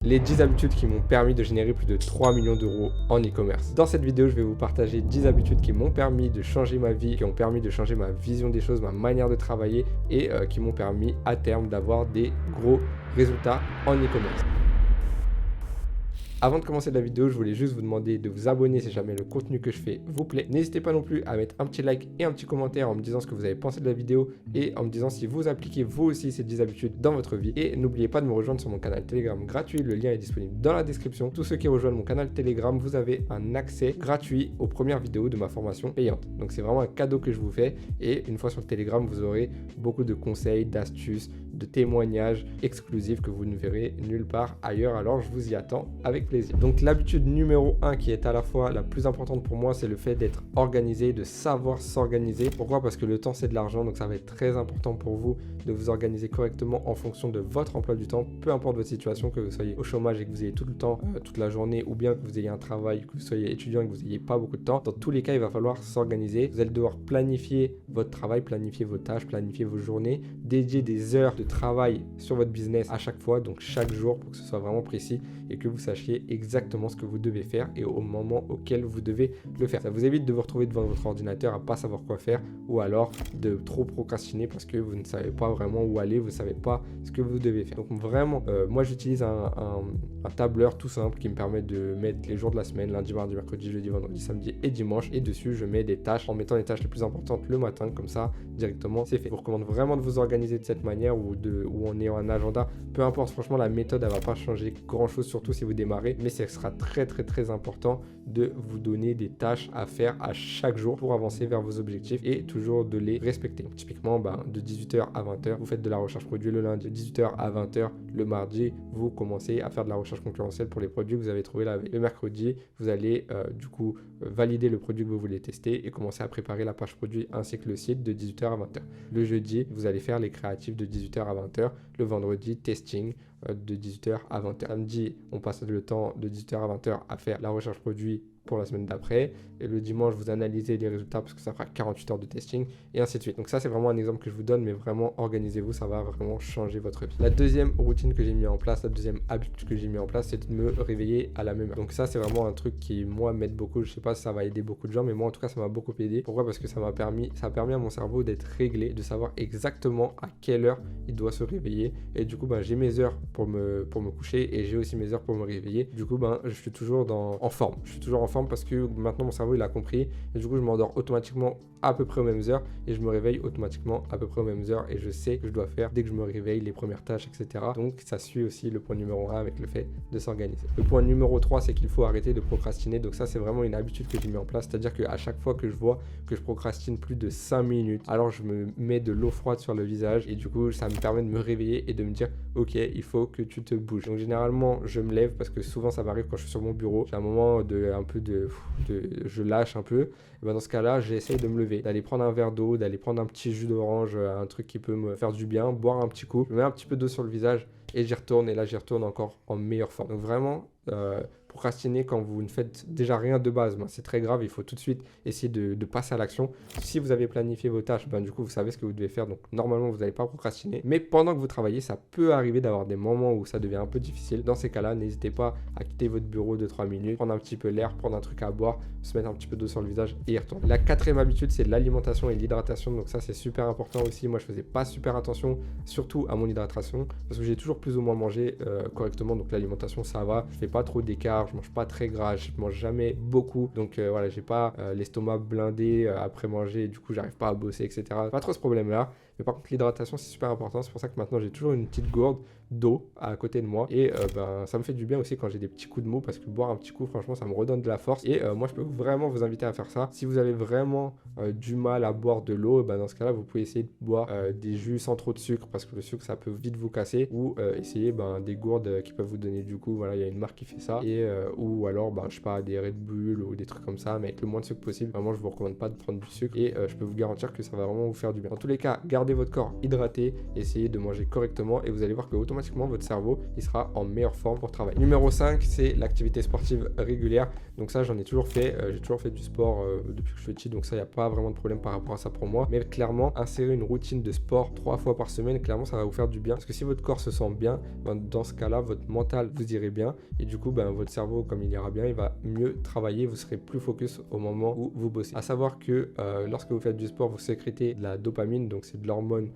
Les 10 habitudes qui m'ont permis de générer plus de 3 millions d'euros en e-commerce. Dans cette vidéo, je vais vous partager 10 habitudes qui m'ont permis de changer ma vie, qui ont permis de changer ma vision des choses, ma manière de travailler et qui m'ont permis à terme d'avoir des gros résultats en e-commerce. Avant de commencer la vidéo, je voulais juste vous demander de vous abonner si jamais le contenu que je fais vous plaît. N'hésitez pas non plus à mettre un petit like et un petit commentaire en me disant ce que vous avez pensé de la vidéo et en me disant si vous appliquez vous aussi ces 10 habitudes dans votre vie. Et n'oubliez pas de me rejoindre sur mon canal Telegram gratuit, le lien est disponible dans la description. Tous ceux qui rejoignent mon canal Telegram, vous avez un accès gratuit aux premières vidéos de ma formation payante. Donc c'est vraiment un cadeau que je vous fais et une fois sur le Telegram, vous aurez beaucoup de conseils, d'astuces, de témoignages exclusifs que vous ne verrez nulle part ailleurs. Alors je vous y attends avec plaisir. Donc l'habitude numéro 1 qui est à la fois la plus importante pour moi, c'est le fait d'être organisé, de savoir s'organiser. Pourquoi? Parce que le temps c'est de l'argent, donc ça va être très important pour vous de vous organiser correctement en fonction de votre emploi du temps, peu importe votre situation, que vous soyez au chômage et que vous ayez tout le temps, toute la journée, ou bien que vous ayez un travail, que vous soyez étudiant et que vous n'ayez pas beaucoup de temps. Dans tous les cas, il va falloir s'organiser. Vous allez devoir planifier votre travail, planifier vos tâches, planifier vos journées, dédier des heures de travail sur votre business à chaque fois, donc chaque jour, pour que ce soit vraiment précis et que vous sachiez exactement ce que vous devez faire et au moment auquel vous devez le faire. Ça vous évite de vous retrouver devant votre ordinateur à pas savoir quoi faire ou alors de trop procrastiner parce que vous ne savez pas vraiment où aller, vous ne savez pas ce que vous devez faire. Donc vraiment, moi j'utilise un tableur tout simple qui me permet de mettre les jours de la semaine, lundi, mardi, mercredi, jeudi, vendredi, samedi et dimanche, et dessus je mets des tâches en mettant les tâches les plus importantes le matin, comme ça directement c'est fait. Je vous recommande vraiment de vous organiser de cette manière ou en ayant un agenda, peu importe, franchement la méthode elle va pas changer grand chose, surtout si vous démarrez, mais ce sera très important de vous donner des tâches à faire à chaque jour pour avancer vers vos objectifs et toujours de les respecter. Donc, typiquement de 18h à 20h vous faites de la recherche produit le lundi, de 18h à 20h le mardi vous commencez à faire de la recherche concurrentielle pour les produits que vous avez trouvés la veille. Le mercredi vous allez valider le produit que vous voulez tester et commencer à préparer la page produit ainsi que le site de 18h à 20h. Le jeudi vous allez faire les créatifs de 18h à 20h. Le vendredi testing de 18h à 20h. Samedi, on passe le temps de 18h à 20h à faire la recherche produit pour la semaine d'après. Et le dimanche, vous analysez les résultats parce que ça fera 48 heures de testing et ainsi de suite. Donc ça, c'est vraiment un exemple que je vous donne, mais vraiment, organisez-vous, ça va vraiment changer votre vie. La deuxième routine que j'ai mis en place, la deuxième habitude que j'ai mis en place, c'est de me réveiller à la même heure. Donc ça, c'est vraiment un truc qui, moi, m'aide beaucoup. Je sais pas si ça va aider beaucoup de gens, mais moi, en tout cas, ça m'a beaucoup aidé. Pourquoi? Parce que ça a permis à mon cerveau d'être réglé, de savoir exactement à quelle heure il doit se réveiller. Et du coup, j'ai mes heures pour me coucher et j'ai aussi mes heures pour me réveiller. Du coup, je suis toujours en forme. Je suis toujours en forme parce que maintenant, mon cerveau, il a compris. Et du coup, je m'endors automatiquement à peu près aux mêmes heures et je me réveille automatiquement à peu près aux mêmes heures et je sais que je dois faire dès que je me réveille les premières tâches, etc. Donc, ça suit aussi le point numéro 1 avec le fait de s'organiser. Le point numéro 3, c'est qu'il faut arrêter de procrastiner. Donc ça, c'est vraiment une habitude que j'ai mis en place. C'est-à-dire qu'à chaque fois que je vois que je procrastine plus de 5 minutes, alors je me mets de l'eau froide sur le visage et du coup, ça me permet de me réveiller et de me dire ok, il faut que tu te bouges. Donc généralement, je me lève parce que souvent ça m'arrive quand je suis sur mon bureau. J'ai un moment je lâche un peu. Et dans ce cas-là, j'essaye de me lever, d'aller prendre un verre d'eau, d'aller prendre un petit jus d'orange, un truc qui peut me faire du bien, boire un petit coup. Je mets un petit peu d'eau sur le visage et j'y retourne. Et là, j'y retourne encore en meilleure forme. Donc vraiment, procrastiner quand vous ne faites déjà rien de base, c'est très grave. Il faut tout de suite essayer de passer à l'action. Si vous avez planifié vos tâches, du coup, vous savez ce que vous devez faire. Donc, normalement, vous n'allez pas procrastiner. Mais pendant que vous travaillez, ça peut arriver d'avoir des moments où ça devient un peu difficile. Dans ces cas-là, n'hésitez pas à quitter votre bureau 2-3 minutes, prendre un petit peu l'air, prendre un truc à boire, se mettre un petit peu d'eau sur le visage et y retourner. La quatrième habitude, c'est l'alimentation et l'hydratation. Donc ça, c'est super important aussi. Moi, je faisais pas super attention, surtout à mon hydratation, parce que j'ai toujours plus ou moins mangé correctement. Donc l'alimentation, ça va. Je fais pas trop d'écart. Je mange pas très gras, je mange jamais beaucoup, donc voilà, j'ai pas l'estomac blindé après manger, et du coup j'arrive pas à bosser, etc. Pas trop ce problème là, mais par contre l'hydratation c'est super important. C'est pour ça que maintenant j'ai toujours une petite gourde d'eau à côté de moi et ça me fait du bien aussi quand j'ai des petits coups de mou, parce que boire un petit coup, franchement, ça me redonne de la force. Et moi, je peux vraiment vous inviter à faire ça. Si vous avez vraiment du mal à boire de l'eau, dans ce cas-là, vous pouvez essayer de boire des jus sans trop de sucre, parce que le sucre, ça peut vite vous casser, ou essayer des gourdes qui peuvent vous donner du coup, voilà, il y a une marque qui fait ça, et ou alors, je sais pas, des Red Bull ou des trucs comme ça, mais avec le moins de sucre possible. Vraiment, je vous recommande pas de prendre du sucre, et je peux vous garantir que ça va vraiment vous faire du bien. Dans tous les cas, gardez votre corps hydraté, essayez de manger correctement, et vous allez voir que automatiquement automatiquement votre cerveau il sera en meilleure forme pour travailler. Numéro 5, c'est l'activité sportive régulière. Donc ça, j'en ai toujours fait. J'ai toujours fait du sport depuis que je suis petit, donc ça, il n'y a pas vraiment de problème par rapport à ça pour moi. Mais clairement, insérer une routine de sport 3 fois par semaine, clairement, ça va vous faire du bien. Parce que si votre corps se sent bien, dans ce cas-là, votre mental vous irez bien. Et du coup, votre cerveau, comme il ira bien, il va mieux travailler. Vous serez plus focus au moment où vous bossez. À savoir que lorsque vous faites du sport, vous sécrétez de la dopamine. Donc c'est de l'hormone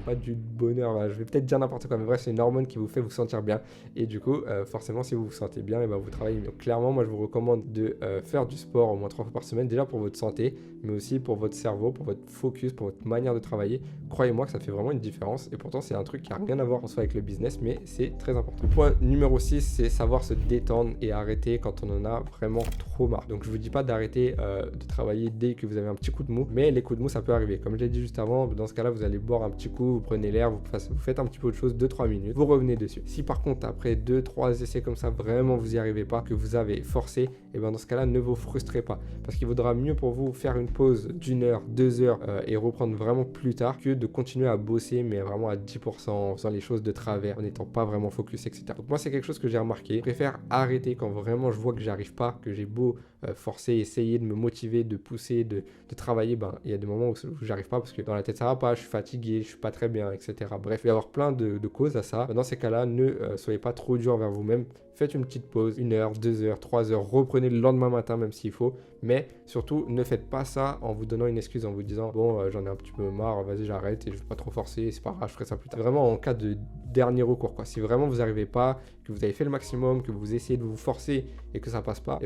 pas du bonheur. Je vais peut-être dire n'importe quoi, mais bref, c'est une hormone qui vous fait vous sentir bien. Et du coup, forcément, si vous vous sentez bien, et vous travaillez mieux. Donc clairement, moi, je vous recommande de faire du sport au moins 3 fois par semaine. Déjà pour votre santé, mais aussi pour votre cerveau, pour votre focus, pour votre manière de travailler. Croyez-moi que ça fait vraiment une différence. Et pourtant, c'est un truc qui n'a rien à voir en soi avec le business, mais c'est très important. Le point numéro 6, c'est savoir se détendre et arrêter quand on en a vraiment trop marre. Donc je vous dis pas d'arrêter de travailler dès que vous avez un petit coup de mou, mais les coups de mou, ça peut arriver. Comme je l'ai dit juste avant, dans ce cas-là, vous allez boire un petit coup, vous prenez l'air, vous faites un petit peu de choses, 2-3 minutes, vous revenez dessus. Si par contre, après 2-3 essais comme ça, vraiment vous n'y arrivez pas, que vous avez forcé, et dans ce cas-là, ne vous frustrez pas. Parce qu'il vaudra mieux pour vous faire une pause d'1 heure, 2 heures et reprendre vraiment plus tard que de continuer à bosser, mais vraiment à 10% en faisant les choses de travers, en n'étant pas vraiment focus, etc. Donc moi, c'est quelque chose que j'ai remarqué. Je préfère arrêter quand vraiment je vois que j'arrive pas, que j'ai beau forcer, essayer de me motiver, de pousser, de travailler. Il y a des moments où j'arrive pas parce que dans la tête ça va pas, je suis fatigué, je suis pas très bien, etc. Bref, il va y avoir plein de causes à ça. Dans ces cas-là, ne soyez pas trop dur envers vous-même. Faites une petite pause, 1 heure, 2 heures, 3 heures, reprenez le lendemain matin même s'il faut, mais surtout ne faites pas ça en vous donnant une excuse, en vous disant bon j'en ai un petit peu marre, vas-y j'arrête et je vais pas trop forcer, c'est pas grave, je ferai ça plus tard. Vraiment en cas de dernier recours quoi. Si vraiment vous n'arrivez pas, que vous avez fait le maximum, que vous essayez de vous forcer et que ça passe pas,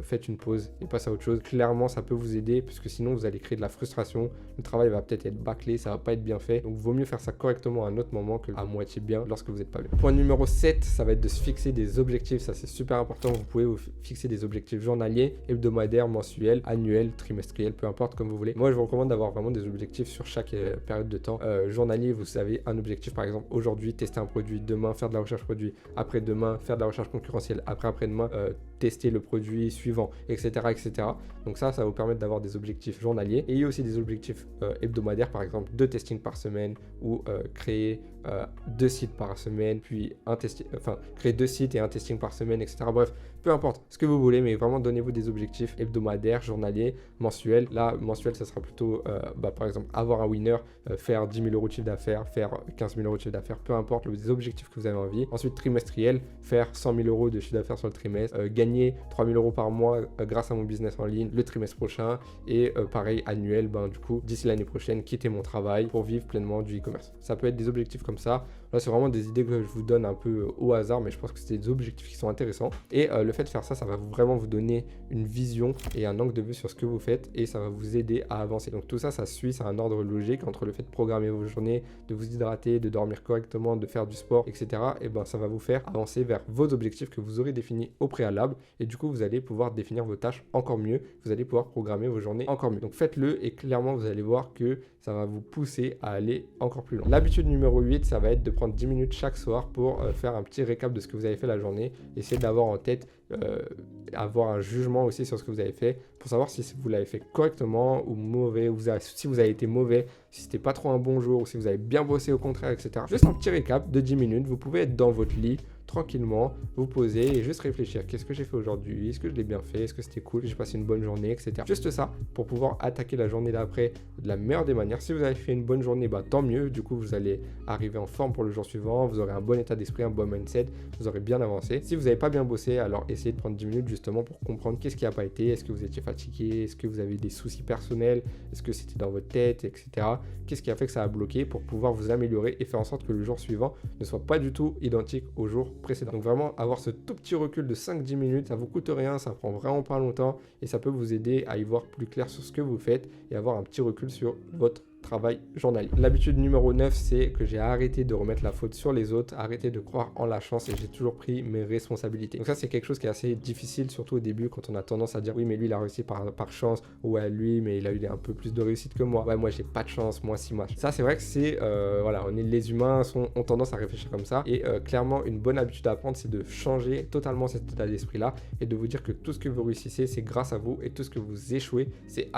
faites une pause et passez à autre chose. Clairement ça peut vous aider parce que sinon vous allez créer de la frustration, le travail va peut-être être bâclé, ça va pas être bien fait, donc vaut mieux faire ça correctement à un autre moment que à moitié bien lorsque vous n'êtes pas bien. Point numéro 7, ça va être de se fixer des objectifs, ça c'est super important. Vous pouvez vous fixer des objectifs journaliers, hebdomadaires, mensuels, annuels, trimestriels, peu importe comme vous voulez. Moi je vous recommande d'avoir vraiment des objectifs sur chaque période de temps. Journalier, vous avez un objectif par exemple aujourd'hui tester un produit, demain faire de la recherche produit, après-demain faire de la recherche concurrentielle, après-demain tester le produit suivant, etc., etc. Donc ça va vous permettre d'avoir des objectifs journaliers. Et il y a aussi des objectifs hebdomadaires, par exemple 2 testings par semaine ou créer 2 sites par semaine, puis créer 2 sites et un testing par semaine, etc. Bref, peu importe ce que vous voulez, mais vraiment donnez-vous des objectifs hebdomadaires, journaliers, mensuels. Là, mensuel, ça sera plutôt, par exemple, avoir un winner, faire 10 000 euros de chiffre d'affaires, faire 15 000 euros de chiffre d'affaires, peu importe les objectifs que vous avez envie. Ensuite, trimestriel, faire 100 000 euros de chiffre d'affaires sur le trimestre, gagner 3 000 euros par mois grâce à mon business en ligne le trimestre prochain. Et pareil, annuel, du coup, d'ici l'année prochaine, quitter mon travail pour vivre pleinement du e-commerce. Ça peut être des objectifs comme ça. Là, c'est vraiment des idées que je vous donne un peu au hasard, mais je pense que c'est des objectifs qui sont intéressants. Et le fait de faire ça, ça va vraiment vous donner une vision et un angle de vue sur ce que vous faites et ça va vous aider à avancer. Donc tout ça, ça suit, c'est un ordre logique entre le fait de programmer vos journées, de vous hydrater, de dormir correctement, de faire du sport, etc. Et ça va vous faire avancer vers vos objectifs que vous aurez définis au préalable. Et du coup, vous allez pouvoir définir vos tâches encore mieux. Vous allez pouvoir programmer vos journées encore mieux. Donc faites-le et clairement, vous allez voir que ça va vous pousser à aller encore plus loin. L'habitude numéro 8, ça va être de prendre 10 minutes chaque soir pour faire un petit récap de ce que vous avez fait la journée. Essayez d'avoir en tête, avoir un jugement aussi sur ce que vous avez fait pour savoir si vous l'avez fait correctement ou mauvais, ou si vous avez été mauvais, si c'était pas trop un bon jour ou si vous avez bien bossé au contraire, etc. Juste un petit récap de 10 minutes. Vous pouvez être dans votre lit tranquillement, vous poser et juste réfléchir. Qu'est-ce que j'ai fait aujourd'hui? Est-ce que je l'ai bien fait? Est-ce que c'était cool? J'ai passé une bonne journée, etc. Juste ça pour pouvoir attaquer la journée d'après de la meilleure des manières. Si vous avez fait une bonne journée, tant mieux. Du coup, vous allez arriver en forme pour le jour suivant. Vous aurez un bon état d'esprit, un bon mindset. Vous aurez bien avancé. Si vous n'avez pas bien bossé, alors essayez de prendre 10 minutes justement pour comprendre qu'est-ce qui n'a pas été. Est-ce que vous étiez fatigué? Est-ce que vous avez des soucis personnels? Est-ce que c'était dans votre tête, etc. Qu'est-ce qui a fait que ça a bloqué pour pouvoir vous améliorer et faire en sorte que le jour suivant ne soit pas du tout identique au jour précédent. Donc vraiment avoir ce tout petit recul de 5-10 minutes, ça vous coûte rien, ça prend vraiment pas longtemps et ça peut vous aider à y voir plus clair sur ce que vous faites et avoir un petit recul sur votre travail journalier. L'habitude numéro 9, c'est que j'ai arrêté de remettre la faute sur les autres, arrêté de croire en la chance et j'ai toujours pris mes responsabilités. Donc ça, c'est quelque chose qui est assez difficile, surtout au début, quand on a tendance à dire oui, mais lui, il a réussi par chance, ouais, lui, mais il a eu un peu plus de réussite que moi, ouais, moi, j'ai pas de chance, moi, si, moi. Ça, c'est vrai que c'est, les humains ont tendance à réfléchir comme ça et clairement, une bonne habitude à apprendre, c'est de changer totalement cet état d'esprit-là et de vous dire que tout ce que vous réussissez, c'est grâce à vous et tout ce que vous échouez, c'est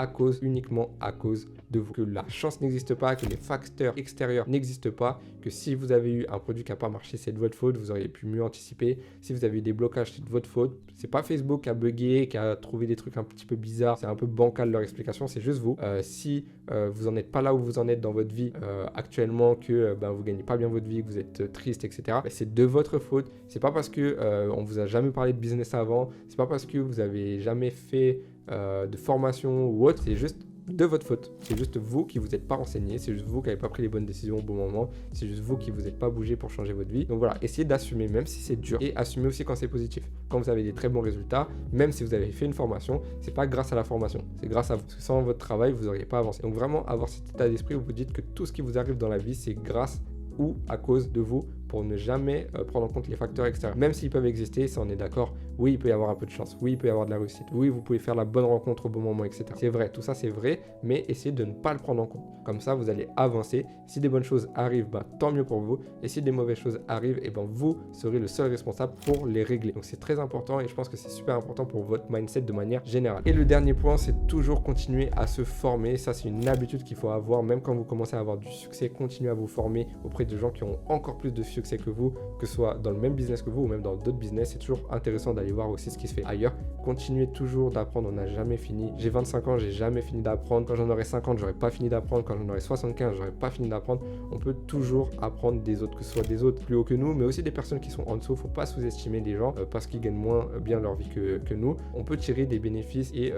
uniquement à cause de vous. Que la chance n'existe pas, que les facteurs extérieurs n'existent pas, que si vous avez eu un produit qui n'a pas marché, c'est de votre faute, vous auriez pu mieux anticiper. Si vous avez eu des blocages, c'est de votre faute. C'est pas Facebook qui a bugué, qui a trouvé des trucs un petit peu bizarres, c'est un peu bancal leur explication, c'est juste vous. Si vous n'en êtes pas là où vous en êtes dans votre vie actuellement, que vous gagnez pas bien votre vie, que vous êtes triste, etc., c'est de votre faute. C'est pas parce que on vous a jamais parlé de business avant, c'est pas parce que vous avez jamais fait de formation ou autre, c'est juste de votre faute. C'est juste vous qui vous êtes pas renseigné, c'est juste vous qui n'avez pas pris les bonnes décisions au bon moment, c'est juste vous qui vous êtes pas bougé pour changer votre vie. Donc voilà, essayez d'assumer même si c'est dur et assumez aussi quand c'est positif. Quand vous avez des très bons résultats, même si vous avez fait une formation, c'est pas grâce à la formation, c'est grâce à vous. Parce que sans votre travail, vous n'auriez pas avancé. Donc vraiment avoir cet état d'esprit où vous dites que tout ce qui vous arrive dans la vie, c'est grâce ou à cause de vous, pour ne jamais prendre en compte les facteurs extérieurs. Même s'ils peuvent exister, ça on est d'accord, oui il peut y avoir un peu de chance, oui il peut y avoir de la réussite, oui vous pouvez faire la bonne rencontre au bon moment, etc. C'est vrai, tout ça c'est vrai, mais essayez de ne pas le prendre en compte. Comme ça vous allez avancer. Si des bonnes choses arrivent, tant mieux pour vous, et si des mauvaises choses arrivent, vous serez le seul responsable pour les régler. Donc c'est très important et je pense que c'est super important pour votre mindset de manière générale. Et le dernier point, c'est toujours continuer à se former. Ça c'est une habitude qu'il faut avoir, même quand vous commencez à avoir du succès, continuez à vous former auprès de gens qui ont encore plus de succès que vous, que ce soit dans le même business que vous ou même dans d'autres business. C'est toujours intéressant d'aller voir aussi ce qui se fait ailleurs. Continuez toujours d'apprendre, on n'a jamais fini. J'ai 25 ans, j'ai jamais fini d'apprendre. Quand j'en aurai 50, j'aurai pas fini d'apprendre. Quand j'en aurai 75, j'aurai pas fini d'apprendre. On peut toujours apprendre des autres, que ce soit des autres plus haut que nous, mais aussi des personnes qui sont en dessous. Faut pas sous-estimer les gens parce qu'ils gagnent moins bien leur vie que nous. On peut tirer des bénéfices et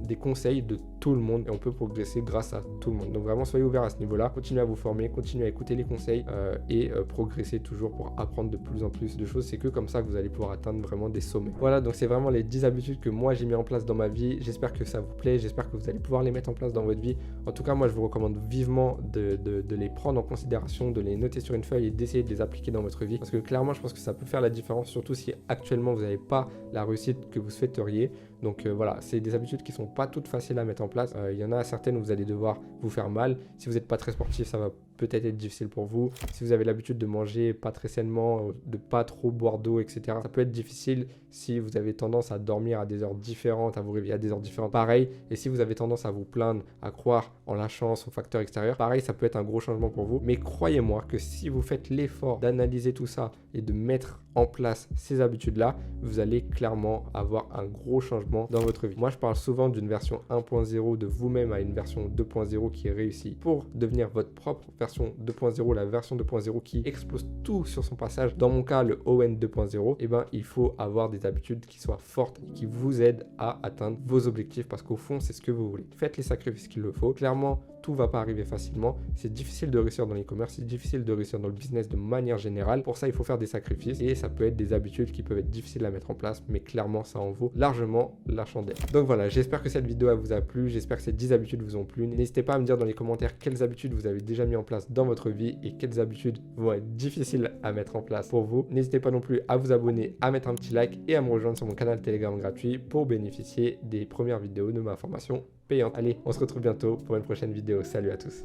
des conseils de tout le monde et on peut progresser grâce à tout le monde. Donc vraiment, soyez ouverts à ce niveau-là. Continuez à vous former, continuez à écouter les conseils et progresser toujours pour apprendre de plus en plus de choses. C'est que comme ça que vous allez pouvoir atteindre vraiment des sommets. Voilà, donc c'est vraiment les 10 habitudes que moi j'ai mis en place dans ma vie. J'espère que ça vous plaît, j'espère que vous allez pouvoir les mettre en place dans votre vie. En tout cas, moi je vous recommande vivement de les prendre en considération, de les noter sur une feuille et d'essayer de les appliquer dans votre vie. Parce que clairement, je pense que ça peut faire la différence, surtout si actuellement vous n'avez pas la réussite que vous souhaiteriez. Donc voilà, c'est des habitudes qui sont pas toutes faciles à mettre en place. Il y en a certaines où vous allez devoir vous faire mal. Si vous n'êtes pas très sportif, ça va peut-être être difficile pour vous. Si vous avez l'habitude de manger pas très sainement, de pas trop boire d'eau, etc., ça peut être difficile si vous avez tendance à dormir à des heures différentes, à vous réveiller à des heures différentes. Pareil, et si vous avez tendance à vous plaindre, à croire en la chance, aux facteurs extérieurs, pareil, ça peut être un gros changement pour vous. Mais croyez-moi que si vous faites l'effort d'analyser tout ça et de mettre en place ces habitudes-là, vous allez clairement avoir un gros changement dans votre vie. Moi, je parle souvent d'une version 1.0 de vous-même à une version 2.0 qui est réussie. Pour devenir votre propre version 2.0, la version 2.0 qui explose tout sur son passage, dans mon cas, le ON 2.0, il faut avoir des habitudes qui soient fortes et qui vous aident à atteindre vos objectifs parce qu'au fond, c'est ce que vous voulez. Faites les sacrifices qu'il le faut. Clairement, tout va pas arriver facilement. C'est difficile de réussir dans l'e-commerce, c'est difficile de réussir dans le business de manière générale. Pour ça, il faut faire des sacrifices et ça peut être des habitudes qui peuvent être difficiles à mettre en place, mais clairement, ça en vaut largement la chandelle. Donc voilà, j'espère que cette vidéo vous a plu, j'espère que ces 10 habitudes vous ont plu. N'hésitez pas à me dire dans les commentaires quelles habitudes vous avez déjà mis en place dans votre vie et quelles habitudes vont être difficiles à mettre en place pour vous. N'hésitez pas non plus à vous abonner, à mettre un petit like et à me rejoindre sur mon canal Telegram gratuit pour bénéficier des premières vidéos de ma formation payante. Allez, on se retrouve bientôt pour une prochaine vidéo. Salut à tous.